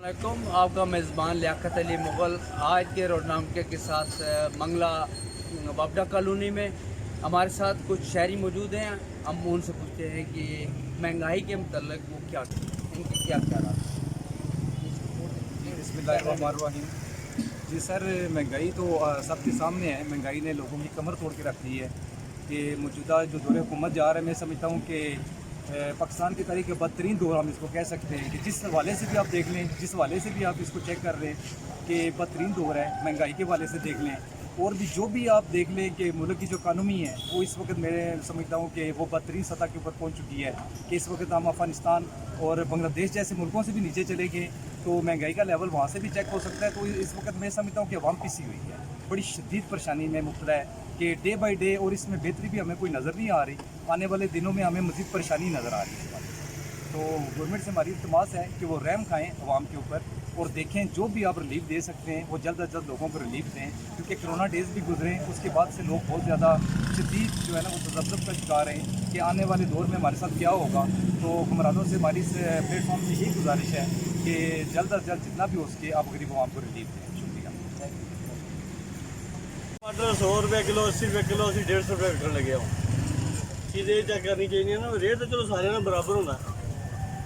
वालेकुम, आपका मेज़बान लियाकत अली मुग़ल आज के रोडनामके के साथ मंगला वापडा कॉलोनी में हमारे साथ कुछ शहरी मौजूद हैं। हम उनसे पूछते हैं कि महंगाई के मतलब वो क्या इनके क्या ख्याल हैं। बिस्मिल्लाहिर्रहमानिर्रहीम। जी सर, महंगाई तो सबके सामने है। महंगाई ने लोगों की कमर तोड़ के रख दी है कि मौजूदा जो दौर हुकूमत जा रहा है, मैं समझता हूँ कि पाकिस्तान की तारीख के बदतरीन दौर हम इसको कह सकते हैं कि जिस हवाले से भी आप देख लें, जिस हवाले से भी आप इसको चेक कर रहे हैं कि बदतरीन दौर है, महंगाई के हवाले से देख लें और भी जो भी आप देख लें कि मुल्क की जो इकानमी है वो इस वक्त मैं समझता हूँ कि वो बदतरीन सतह के ऊपर पहुँच चुकी है कि इस वक्त हम अफ़गानिस्तान और बांग्लादेश जैसे मुल्कों से भी नीचे चले गए तो महंगाई का लेवल वहाँ से भी चेक हो सकता है। तो इस वक्त मैं समझता हूँ कि अवाम पिसी हुई है, बड़ी शदीद परेशानी में मुब्तला है कि डे बाई डे, और इसमें बेहतरी भी हमें कोई नज़र नहीं आ रही। आने वाले दिनों में हमें मज़ीद परेशानी नज़र आ रही है। तो गवर्नमेंट से हमारी इल्तमास है कि वो रहम खाएँ अवाम के ऊपर और देखें जो भी आप रिलीफ दे सकते हैं वो जल्द अज जल्द लोगों को रिलीफ दें, क्योंकि कोरोना डेज़ भी गुजरे, उसके बाद से लोग बहुत ज़्यादा शदीद जो है ना वो तज़ब्ज़ुब का शिकार हैं कि आने वाले दौर में हमारे साथ क्या होगा। तो हुक्मरानों से हमारी इस प्लेटफॉर्म से यही गुजारिश है कि जल्द अज जल्द जितना भी हो सके आप गरीब अवाम को रिलीफ दें। शुक्रिया। टमाटर 100 रुपये किलो, 80 रुपये किलो, ਅਸੀਂ 150 रुपये विकन लगे हो। चीज़ चेक करनी चाहिए ना, रेट तो चलो सारे ना बराबर होंगे।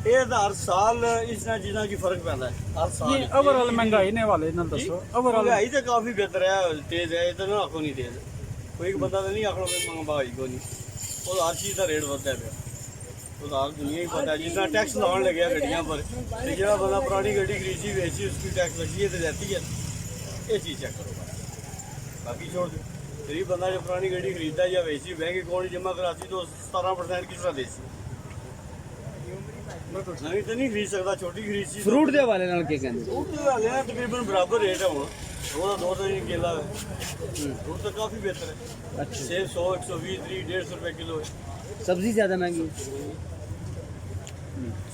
ये तो हर साल इस तरह चीज़ों की फर्क पैदा है हर साल। ओवरऑल महंगाई ने वाले ना दसो। ओवरऑल महंगाई तो काफ़ी बेहतर है, तेज़ है, इतना ना आखो नहीं तेज़। कोई एक बंदा तो नहीं आखना महंगाई को नहीं, वो हर चीज़ का रेट बढ़ता है। तो हर दुनिया ही पता है जितना टैक्स लगाने लगे हैं गड्डियों पर, तो जो बंदा पुरानी गड्डी खरीदी बेची उसकी टैक्स लगी है तो जाती है। ये चीज़ चेक करो, बाकी छोड़ दो। गरीब बंदा जो पुरानी गड्डी खरीदता है या बेची बैंक अकाउंट जमा कराती तो 17% किस तरह देती। नवी तो नहीं खरीद सकता, छोटी खरीद सी। फ्रूट के हवाले नाल क्या कहते हैं? फ्रूट के हवाले नाल तकरीबन बराबर रेट है। वो दो नहीं केला है, फ्रूट तो काफ़ी बेहतर है। अच्छा, सेब 100, 120, 150 रुपये किलो है। सब्जी ज़्यादा महंगी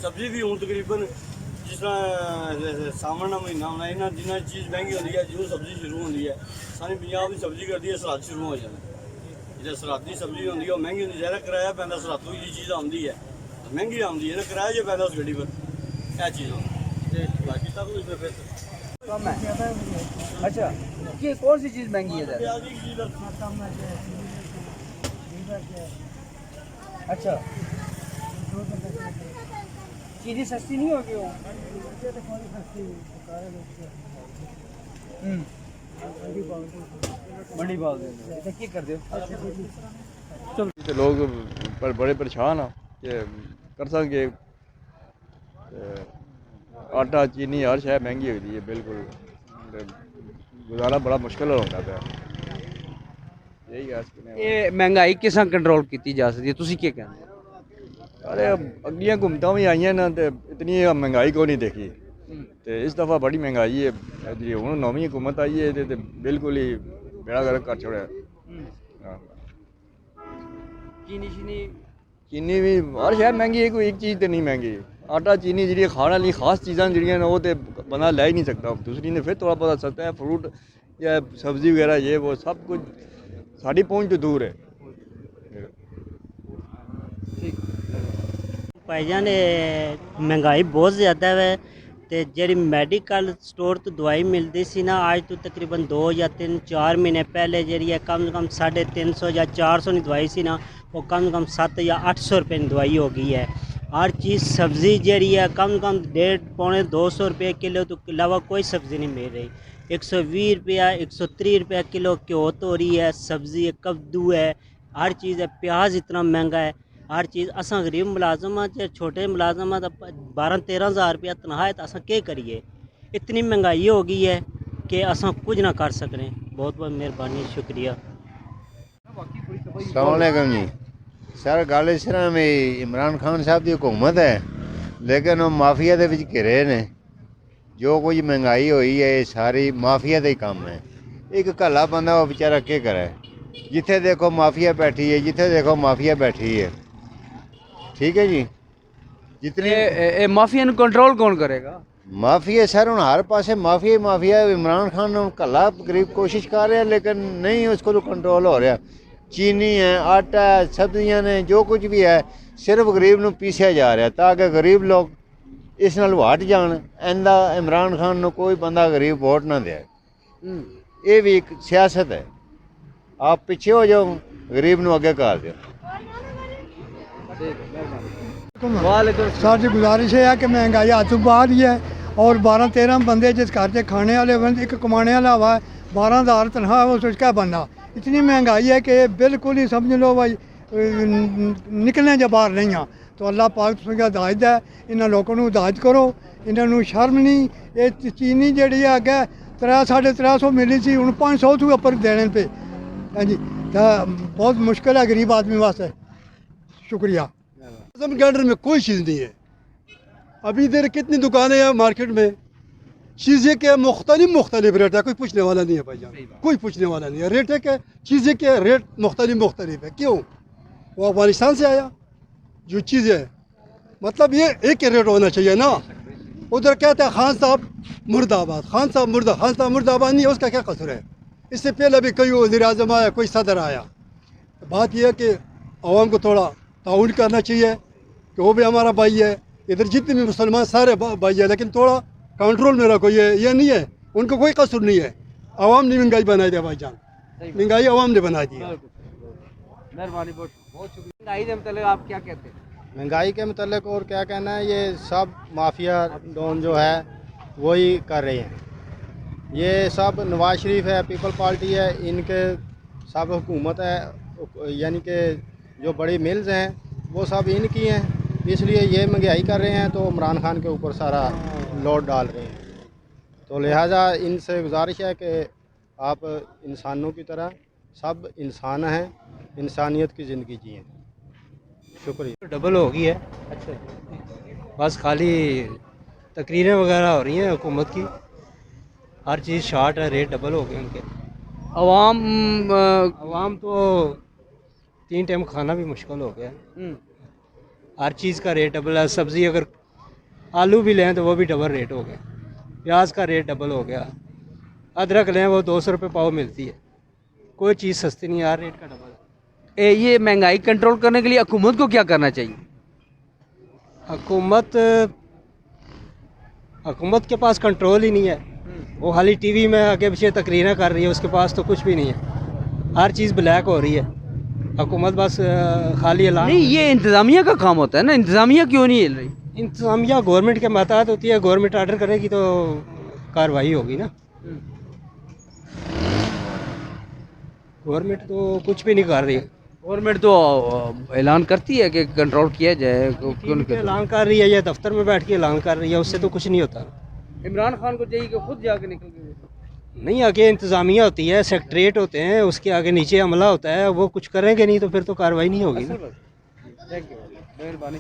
सब्जी भी हूँ तकरीबन जिस तरह सावन का महीना होना इन्हें जिन्हें चीज़ महंगी होती है जो सब्जी शुरू होती है सारी पंजाब की सब्जी करती है सलाद शुरू हो जाता है। जो सलादी सब्जी होती है वो महंगी होती है, ज़्यादा किराया पैदा सलादू जी चीज़ आती है महंगी आती है ना, किराया जो पैदा उस गड्डी पर यह चीज़ होती बाकी सब कुछ बेहतर कम है। अच्छा, ये कौन सी चीज़ महंगी है ज़्यादा? प्याज की चीज़ अच्छा, चीज़ें सस्ती नहीं होगी वो? बड़ी बात है, क्या कर दो तो लोग पर बड़े परेशान हैं कि कर सके आटा चीनी हर शय महंगी हुई है, बिल्कुल गुजारा बड़ा मुश्किल होता है। यही है ये महंगाई किस कंट्रोल की जा सकती है, तुसी क्या कहते हैं? अरे अगलियां हुकूमतां भी आईयां ना ते इतनी महंगाई को नहीं देखी ते इस दफ़ा बड़ी महंगाई है जी। हूँ नौवीं हुकूमत आई है ते बिल्कुल ही बेड़ा गर्क कर छोड़ा। चीनी भी हर शहर महंगी है, कोई एक चीज़ तो नहीं महंगी। आटा चीनी जी खाने वाली खास चीज़ां जी वो तो बंदा लै ही नहीं सकता, दूसरी ने फिर थोड़ा बहुत सस्ता है। फ्रूट या सब्ज़ी वगैरह ये वो सब कुछ साड़ी पहुँच तो दूर है। भाईजान महंगाई बहुत ज़्यादा है तो जी मैडिकल स्टोर तो दवाई मिलती सी ना, आज तो तकरीबन 2 या 3-4 महीने पहले जी है कम से कम 350 या 400 की दवाई सी ना, वो कम से कम 700 या 800 रुपये की दवाई हो गई है। हर चीज़ सब्ज़ी जी है कम से कम 150-200 रुपये किलो तो अलावा कोई सब्ज़ी नहीं मिल रही। 120 रुपया 130 रुपया किलो घ्यो तो हो रही है, सब्ज़ी है, कद्दू है, हर चीज़ है। प्याज इतना महंगा है, हर चीज़। असा गरीब मुलाजम च छोटे मुलाजम 12-13 हज़ार रुपया तनख्वाह है तो असा क्या करिए। इतनी महंगाई हो गई है कि असा कुछ ना कर सकते। बहुत बहुत मेहरबानी, शुक्रिया। अस्सलाम वालेकुम जी। सर गल इस तरह में इमरान खान साहब की हुकूमत है लेकिन वो माफिया के घिरे ने। जो कुछ महंगाई हुई है ये सारी माफिया का ही काम है। एक कला बंदा वो बेचारा क्या करे, जिथे देखो माफिया बैठी है, जिथे देखो माफिया बैठी है। ठीक है जी। जितनी माफिया कंट्रोल कौन करेगा? माफिया सर हूँ हर पासे माफिया ही माफिया। इमरान खान कला करीब कोशिश कर रहा है लेकिन नहीं उसको तो कंट्रोल हो रहा। चीनी है, आटा है, सब्जियां ने, जो कुछ भी है सिर्फ गरीब को पीछे जा रहा है ताकि गरीब लोग ਇਸ ਨਾਲ ਹਟ ਜਾਣ। ਇਹਦਾ ਇਮਰਾਨ ਖਾਨ ਨੂੰ ਕੋਈ ਬੰਦਾ ਗਰੀਬ ਵੋਟ ਨਾ ਦੇ। ਇਹ ਵੀ ਇੱਕ ਸਿਆਸਤ ਹੈ। ਆਪ ਪਿੱਛੇ ਹੋ ਜਾਓ, ਗਰੀਬ ਨੂੰ ਅੱਗੇ ਕਰ ਦਿਓ। ਸਾਡੀ ਗੁਜ਼ਾਰਿਸ਼ ਹੈ ਕਿ ਮਹਿੰਗਾਈ ਹੱਥ ਤੋਂ ਬਾਹਰ ਹੀ ਹੈ ਔਰ 12-13 ਬੰਦੇ जिस घर से खाने वाले बंद एक कमाने वाला हुआ है 12,000 तनख्वाह है, उसको क्या बनना। इतनी महंगाई है कि बिल्कुल ही समझ लो भाई निकलने जो बाहर नहीं हाँ। तो अल्लाह पाक तुसें हिदायत है, इन्होंने लोगों को हिदायत करो। इन्होंने शर्म नहीं। ये चीनी जी अगे 300-350 मिली सी, हूँ 500 तो ऊपर देने पे। हाँ जी, तो बहुत मुश्किल है गरीब आदमी वास्ते। शुक्रिया। के अंडर में कोई चीज़ नहीं है। अभी इधर कितनी दुकानें हैं मार्केट में, चीज़ें के मुख्तलिफ रेट है, कोई पूछने वाला नहीं है भाईजान, कोई पूछने वाला नहीं है। रेट है कि चीज़ें के रेट मुख्तलिफ है। क्यों? वो अफगानिस्तान से आया जो चीज़ है, मतलब ये एक ही रेट होना चाहिए ना। उधर कहते हैं खान साहब मुर्दाबाद, खान साहब मुर्दाबाद नहीं है, उसका क्या कसूर है? इससे पहले भी कोई वज़ीर आज़म आया, कोई सदर आया। बात यह है कि आवाम को थोड़ा ताउन करना चाहिए कि वो भी हमारा भाई है। इधर जितने भी मुसलमान सारे भाई है, लेकिन थोड़ा कंट्रोल में रखो। ये नहीं है, उनको कोई कसूर नहीं है। आवाम ने महंगाई बनाई दिया भाईजान, महंगाई आवाम ने बनाई दी। मेहरबानी, बहुत शुक्रिया। महंगाई के मतलब आप क्या कहते हैं? महंगाई के मतलब और क्या कहना है, ये सब माफिया डॉन जो है वही कर रहे हैं। ये सब नवाज शरीफ है, पीपल पार्टी है, इनके सब हुकूमत है, यानी कि जो बड़ी मिल्स हैं वो सब इनकी हैं, इसलिए ये महंगाई कर रहे हैं। तो इमरान खान के ऊपर सारा लोड डाल रहे हैं। तो लिहाजा इनसे गुजारिश है कि आप इंसानों की तरह सब इंसान हैं, इंसानियत की ज़िंदगी जिएँ। शुक्रिया। डबल हो गई है। अच्छा, बस खाली तकरीरें वगैरह हो रही हैं हुकूमत की, हर चीज़ शार्ट है, रेट डबल हो गए उनके। आवाम तो 3 टाइम खाना भी मुश्किल हो गया है। हर चीज़ का रेट डबल है। सब्ज़ी अगर आलू भी लें तो वो भी डबल रेट हो गया, प्याज का रेट डबल हो गया, अदरक लें वो 200 रुपये पाव मिलती है। कोई चीज़ सस्ती नहीं, हर रेट का डबल है। ये महंगाई कंट्रोल करने के लिए हुकूमत को क्या करना चाहिए? हुकूमत के पास कंट्रोल ही नहीं है। वो खाली टीवी में आगे पीछे तकरीरें कर रही है, उसके पास तो कुछ भी नहीं है। हर चीज़ ब्लैक हो रही है। हुकूमत बस खाली ऐलान। नहीं, ये इंतज़ामिया का काम होता है ना, इंतज़ामिया क्यों नहीं हिल रही? इंतज़ामिया गवर्नमेंट के महतात होती है, गवर्नमेंट आर्डर करेगी तो कार्रवाई होगी ना। गवर्नमेंट तो कुछ भी नहीं कर रही। गवर्नमेंट तो ऐलान करती है कि कंट्रोल किया जाए, क्यों नहीं? ऐलान कर रही है या दफ्तर में बैठ के ऐलान कर रही है, उससे तो कुछ नहीं होता। इमरान खान को चाहिए कि खुद जाके निकल के नहीं, आगे इंतज़ामिया होती है, सेक्रेटरीट होते हैं, उसके आगे नीचे अमला होता है, वो कुछ करेंगे नहीं तो फिर तो कार्रवाई नहीं होगी ना। थैंक यू, मेहरबानी।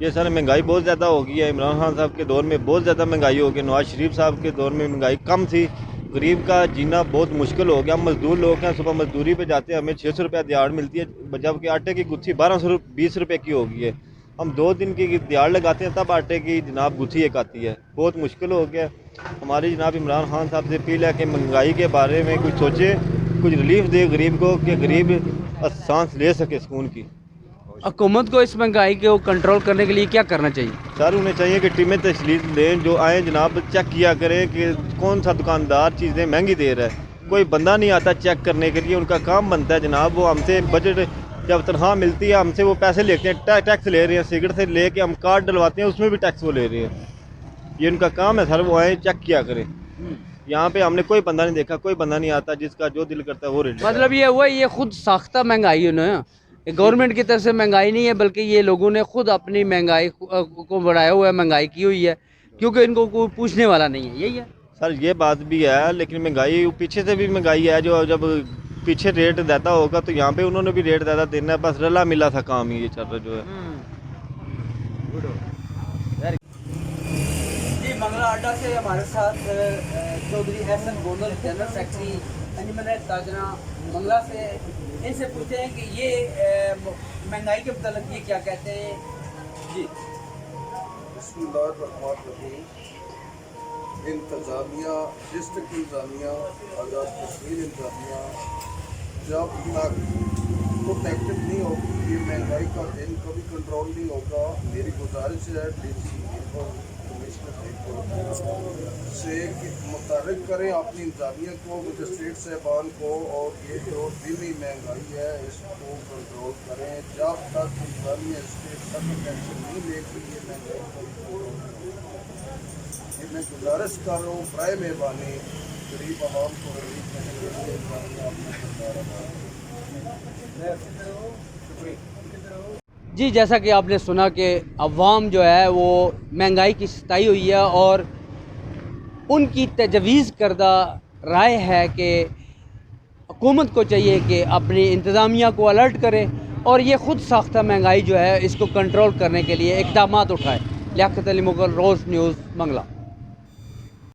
ये सर महंगाई बहुत ज़्यादा हो गई है। इमरान खान साहब के दौर में बहुत ज़्यादा महंगाई हो गई। नवाज शरीफ साहब के दौर में महंगाई कम थी। गरीब का जीना बहुत मुश्किल हो गया। हम मज़दूर लोग हैं, सुबह मजदूरी पे जाते हैं, हमें 600 रुपये दिहाड़ मिलती है, जबकि आटे की गुत्थी 1220 रुपये की हो गई है। हम 2 दिन की दिहाड़ लगाते हैं तब आटे की जनाब गुत्थी एक आती है। बहुत मुश्किल हो गया। हमारी जनाब इमरान खान साहब से अपील है कि महंगाई के बारे में कुछ सोचे, कुछ रिलीफ दे गरीब को, कि गरीब सांस ले सके सुकून की। हुकूमत को इस महंगाई को कंट्रोल करने के लिए क्या करना चाहिए? सर उन्हें चाहिए कि टीमें तशलील दें, जो आए जनाब चेक किया करें कि कौन सा दुकानदार चीज़ें महंगी दे रहा है। कोई बंदा नहीं आता चेक करने के लिए, उनका काम बनता है जनाब। वो हमसे बजट जब तनख्वाह मिलती है हमसे वो पैसे लेते हैं, टैक्स ले रहे हैं। सिगरेट से ले के हम कार्ड डलवाते हैं, उसमें भी टैक्स वो ले रहे हैं। ये उनका काम है सर, वो आए चेक किया करें। यहाँ पे हमने कोई बंदा नहीं देखा, कोई बंदा नहीं आता, जिसका जो दिल करता है वो रेट। मतलब ये हुआ, ये खुद साख्ता महंगाई है ना, गवर्नमेंट की तरफ से महंगाई नहीं है, बल्कि ये लोगों ने खुद अपनी महंगाई को बढ़ाया हुआ है, महंगाई की हुई है, क्योंकि इनको कोई पूछने वाला नहीं है। यही है सर, ये बात भी है, लेकिन महंगाई पीछे से भी महंगाई है। जो जब पीछे रेट ज़्यादा होगा तो यहाँ पे उन्होंने भी रेट ज़्यादा देना है। बस रला मिला था काम ही ये चल रहा जो है। जी, मंगला अड्डा से हमारे साथ चौधरी एहसन गोंदल, जनरल सेक्रेटरी अंजुमन ताजना मंगला से, इनसे पूछते हैं कि ये महंगाई के मतलब ये क्या कहते हैं जी। इंतज़ामिया, डिस्ट्रिक्ट इंतज़ामिया, आज़ाद कश्मीर इंतज़ामिया जब तक प्रोटेक्टिव नहीं होगी, ये महंगाई का दिन कभी कंट्रोल नहीं होगा। मेरी गुजारिश है DC और कमिश्नर से मुतहरिक करें अपनी इंतजामिया को, मजिस्ट्रेट साहबान को, और ये जो दिली महंगाई है इसको कंट्रोल करें। जब तक इंतजामिया इसके सख्त एक्शन नहीं लेगी ये महंगाई को कंट्रोल करें। ये मैं गुजारिश कर रहा हूँ बराए मेहरबानी गरीब आवाम को रिलीफ देने के लिए इंतजामिया अपना किरदार अदा करें। जी, जैसा कि आपने सुना कि अवाम जो है वो महंगाई की सताई हुई है और उनकी तजवीज़ करदा राय है कि हुकूमत को चाहिए कि अपनी इंतज़ामिया को अलर्ट करे और ये ख़ुद साख्ता महंगाई जो है इसको कंट्रोल करने के लिए इक़दामात उठाए। लियाकत अली मुग़ल, रोज़ न्यूज़, मंगला।